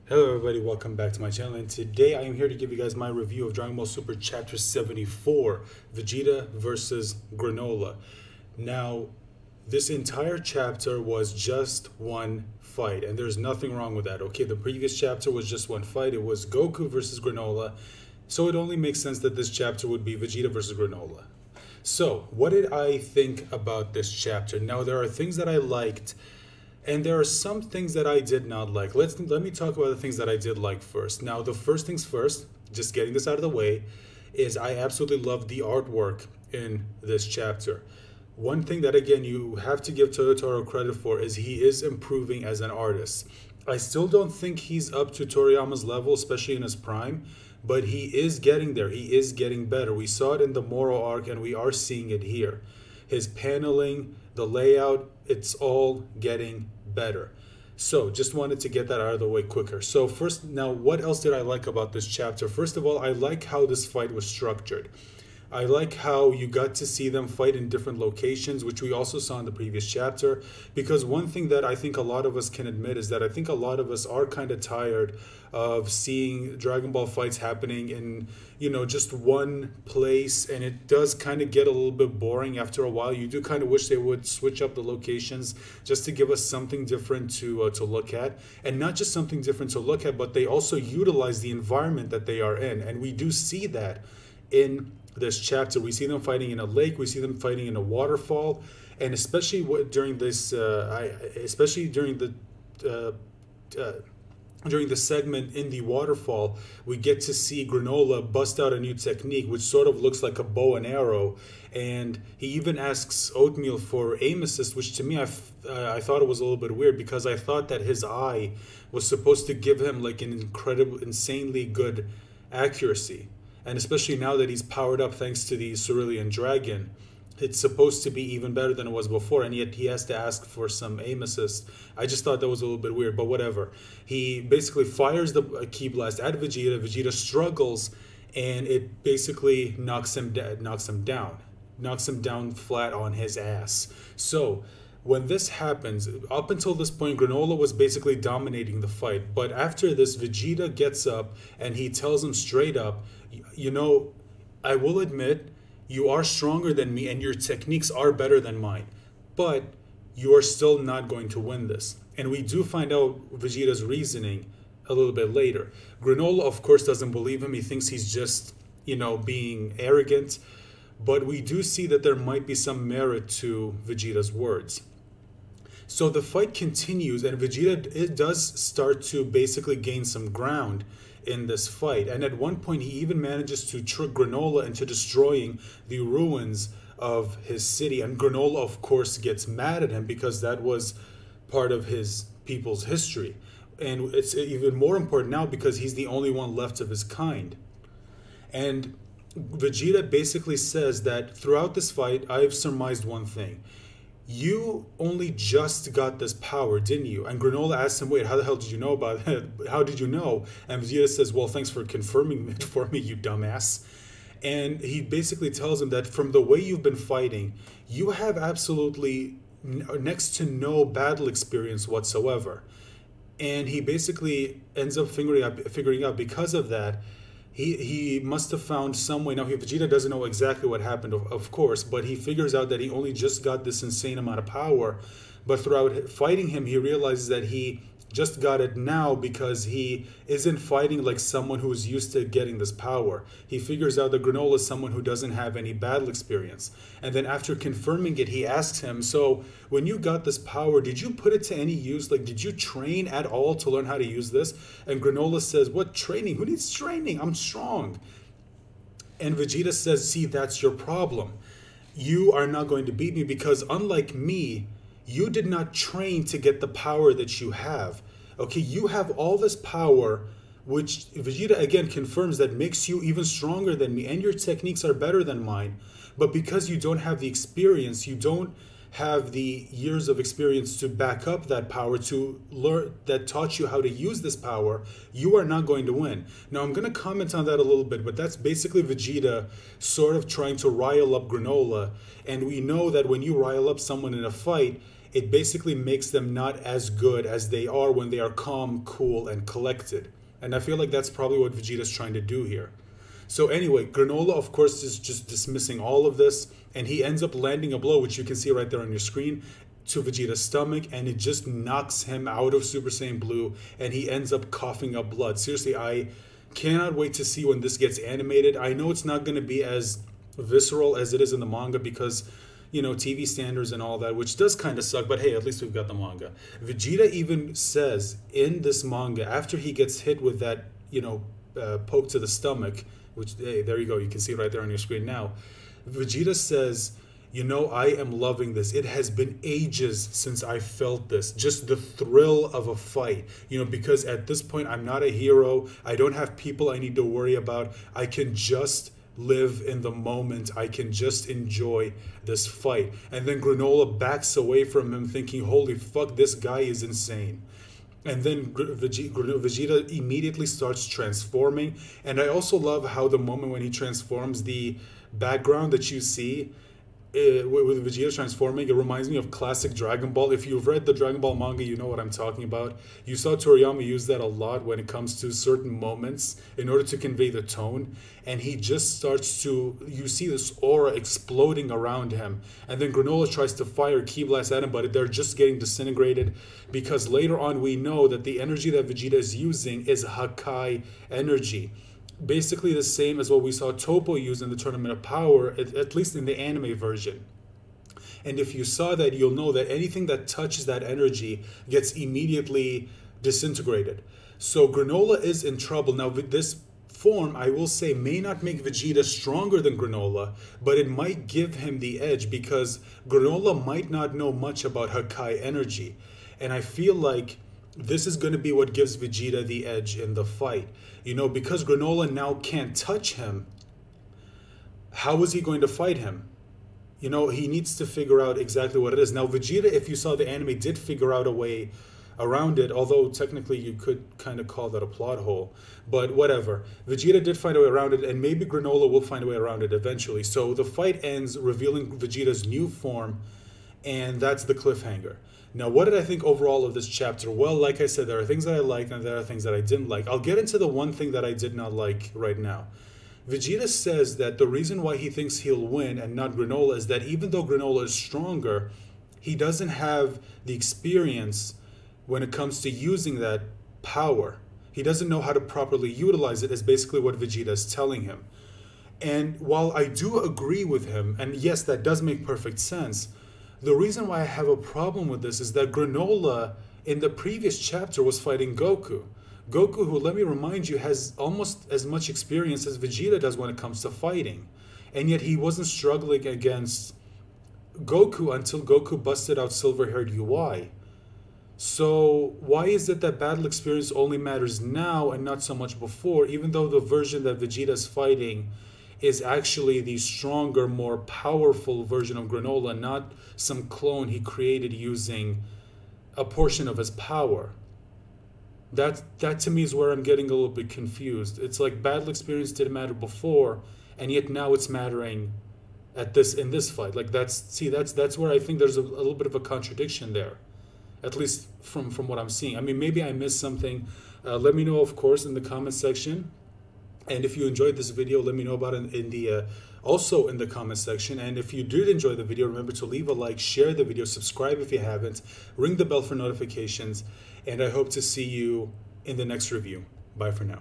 Hello everybody, welcome back to my channel, and today I am here to give you guys my review of Dragon Ball Super Chapter 74, Vegeta versus Granolah. Now, this entire chapter was just one fight, and there's nothing wrong with that, okay? The previous chapter was just one fight, it was Goku versus Granolah, so it only makes sense that this chapter would be Vegeta versus Granolah. So, what did I think about this chapter? Now, there are things that I liked, and there are some things that I did not like. Let me talk about the things that I did like first. Now, the first things first, just getting this out of the way, is I absolutely love the artwork in this chapter. One thing that, again, you have to give Totoro credit for is he is improving as an artist. I still don't think he's up to Toriyama's level, especially in his prime, but he is getting there. He is getting better. We saw it in the Moro arc, and we are seeing it here. His paneling, the layout, it's all getting better. So just wanted to get that out of the way quicker. So first, now what else did I like about this chapter? First of all, I like how this fight was structured. I like how you got to see them fight in different locations, which we also saw in the previous chapter. Because one thing that I think a lot of us can admit is that I think a lot of us are kind of tired of seeing Dragon Ball fights happening in, just one place. And it does kind of get a little bit boring after a while. You do kind of wish they would switch up the locations just to give us something different to look at. And not just something different to look at, but they also utilize the environment that they are in. And we do see that in this chapter. We see them fighting in a lake, we see them fighting in a waterfall, and especially during this during the segment in the waterfall, we get to see Granolah bust out a new technique which sort of looks like a bow and arrow, and he even asks Oatmeal for aim assist, which to me I thought it was a little bit weird, because I thought that his eye was supposed to give him like an insanely good accuracy. And especially now that he's powered up thanks to the Cerulean Dragon, it's supposed to be even better than it was before, and yet he has to ask for some aim assist. I just thought that was a little bit weird, but whatever. He basically fires the Ki Blast at Vegeta. Vegeta struggles, and it basically knocks him down flat on his ass. So when this happens, up until this point, Granolah was basically dominating the fight. But after this, Vegeta gets up and he tells him straight up, I will admit, you are stronger than me and your techniques are better than mine, but you are still not going to win this. And we do find out Vegeta's reasoning a little bit later. Granolah, of course, doesn't believe him. He thinks he's just, being arrogant. But we do see that there might be some merit to Vegeta's words. So the fight continues, and Vegeta does start to basically gain some ground in this fight. And at one point, he even manages to trick Granolah into destroying the ruins of his city. And Granolah, of course, gets mad at him because that was part of his people's history. And it's even more important now because he's the only one left of his kind. And Vegeta basically says that throughout this fight, I've surmised one thing. You only just got this power, didn't you? And Granolah asks him, wait, how the hell did you know about it? How did you know? And Vegeta says, well, thanks for confirming it for me, you dumbass. And he basically tells him that from the way you've been fighting, you have absolutely next to no battle experience whatsoever. And he basically ends up figuring out because of that, he must have found some way. Now, Vegeta doesn't know exactly what happened, of course, but he figures out that he only just got this insane amount of power. But throughout fighting him, he realizes that he just got it now because he isn't fighting like someone who's used to getting this power. He figures out that Granolah is someone who doesn't have any battle experience. And then after confirming it, he asks him, so when you got this power, did you put it to any use? Like, did you train at all to learn how to use this? And Granolah says, what training? Who needs training? I'm strong. And Vegeta says, see, that's your problem. You are not going to beat me because unlike me, you did not train to get the power that you have. Okay, you have all this power, which Vegeta again confirms that makes you even stronger than me, and your techniques are better than mine. But because you don't have the experience, you don't have the years of experience to back up that power, to learn, that taught you how to use this power, you are not going to win. Now, I'm going to comment on that a little bit, but that's basically Vegeta sort of trying to rile up Granolah. And we know that when you rile up someone in a fight, it basically makes them not as good as they are when they are calm, cool, and collected. And I feel like that's probably what Vegeta's trying to do here. So anyway, Granolah, of course, is just dismissing all of this, and he ends up landing a blow, which you can see right there on your screen, to Vegeta's stomach, and it just knocks him out of Super Saiyan Blue, and he ends up coughing up blood. Seriously, I cannot wait to see when this gets animated. I know it's not going to be as visceral as it is in the manga because, you know, TV standards and all that, which does kind of suck, but hey, at least we've got the manga. Vegeta even says in this manga, after he gets hit with that, you know, poke to the stomach, which, hey, there you go, you can see it right there on your screen now. Vegeta says, you know, I am loving this. It has been ages since I felt this. Just the thrill of a fight. You know, because at this point, I'm not a hero. I don't have people I need to worry about. I can just live in the moment. I can just enjoy this fight. And then Granolah backs away from him thinking, holy fuck, this guy is insane. And then Vegeta immediately starts transforming. And I also love how the moment when he transforms, the background that you see with Vegeta transforming, it reminds me of classic Dragon Ball. If you've read the Dragon Ball manga, you know what I'm talking about. You saw Toriyama use that a lot when it comes to certain moments in order to convey the tone. And he just starts to, you see this aura exploding around him. And then Granolah tries to fire Ki Blast at him, but they're just getting disintegrated because later on we know that the energy that Vegeta is using is Hakai energy. Basically the same as what we saw Topo use in the Tournament of Power, at least in the anime version. And if you saw that, you'll know that anything that touches that energy gets immediately disintegrated. So Granolah is in trouble. Now, with this form, I will say, may not make Vegeta stronger than Granolah, but it might give him the edge because Granolah might not know much about Hakai energy. And I feel like this is going to be what gives Vegeta the edge in the fight. You know, because Granolah now can't touch him, how is he going to fight him? You know, he needs to figure out exactly what it is. Now, Vegeta, if you saw the anime, did figure out a way around it, although technically you could kind of call that a plot hole. But whatever. Vegeta did find a way around it, and maybe Granolah will find a way around it eventually. So the fight ends revealing Vegeta's new form, and that's the cliffhanger. Now, what did I think overall of this chapter? Well, like I said, there are things that I liked and there are things that I didn't like. I'll get into the one thing that I did not like right now. Vegeta says that the reason why he thinks he'll win and not Granolah is that even though Granolah is stronger, he doesn't have the experience when it comes to using that power. He doesn't know how to properly utilize it, is basically what Vegeta is telling him. And while I do agree with him, and yes, that does make perfect sense, the reason why I have a problem with this is that Granolah in the previous chapter was fighting Goku. Goku, who, let me remind you, has almost as much experience as Vegeta does when it comes to fighting. And yet he wasn't struggling against Goku until Goku busted out silver-haired UI. So why is it that battle experience only matters now and not so much before, even though the version that Vegeta is fighting is actually the stronger, more powerful version of Granolah, not some clone he created using a portion of his power? That to me is where I'm getting a little bit confused. It's like battle experience didn't matter before, and yet now it's mattering in this fight. Like that's where I think there's a little bit of a contradiction there, at least from what I'm seeing. I mean, maybe I missed something. Let me know, of course, in the comment section. And if you enjoyed this video, let me know about it also in the comment section. And if you did enjoy the video, remember to leave a like, share the video, subscribe if you haven't, ring the bell for notifications, and I hope to see you in the next review. Bye for now.